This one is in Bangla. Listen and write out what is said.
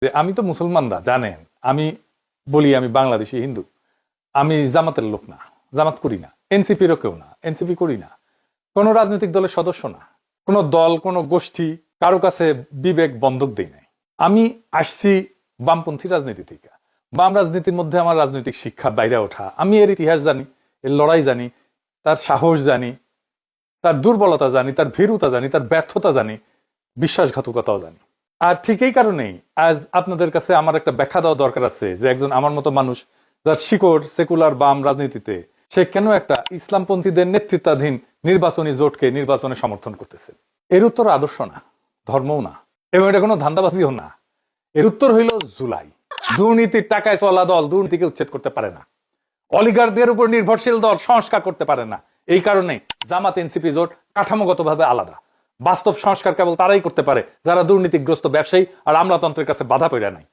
যে আমি তো মুসলমানরা জানেন, আমি বলি আমি বাংলাদেশি হিন্দু, আমি জামাতের লোক না, জামাত করি না, এনসিপিরও কেউ না, এনসিপি করি না, কোন রাজনৈতিক দলের সদস্য না, কোন দল কোন গোষ্ঠী কারো কাছে বিবেক বন্ধক দেই নাই। আমি আসছি বামপন্থী রাজনীতি থেকে। বাম রাজনীতির মধ্যে আমার রাজনৈতিক শিক্ষা বাইরে ওঠা, আমি এর ইতিহাস জানি, এর লড়াই জানি, তার সাহস জানি, তার দুর্বলতা জানি, তার ভীরুতা জানি, তার ব্যর্থতা জানি, বিশ্বাসঘাতকতাও জানি। আর ঠিক এই কারণেই আজ আপনাদের কাছে আমার একটা ব্যাখ্যা দেওয়া দরকার আছে যে একজন আমার মতো মানুষ যার শিকড় সেকুলার বাম রাজনীতিতে, সে কেন একটা ইসলামপন্থীদের নেতৃত্বাধীন নির্বাচনী জোটকে নির্বাচনে সমর্থন করতেছে। এর উত্তর আদর্শ না, ধর্মও না, এবং এটা কোনো ধান্দাবাজিও না। এর উত্তর হইল জুলাই। দুর্নীতির টাকায় চলা দল দুর্নীতিকে উচ্ছেদ করতে পারে না, অলিগারদের উপর নির্ভরশীল দল সংস্কার করতে পারে না। এই কারণে জামাত এনসিপি জোট কাঠামোগতভাবে আলাদা। বাস্তব সংস্কার কেবল তারাই করতে পারে যারা দুর্নীতিগ্রস্ত ব্যবসায়ী আর আমলাতন্ত্রের কাছে বাধা পড়ে নাই।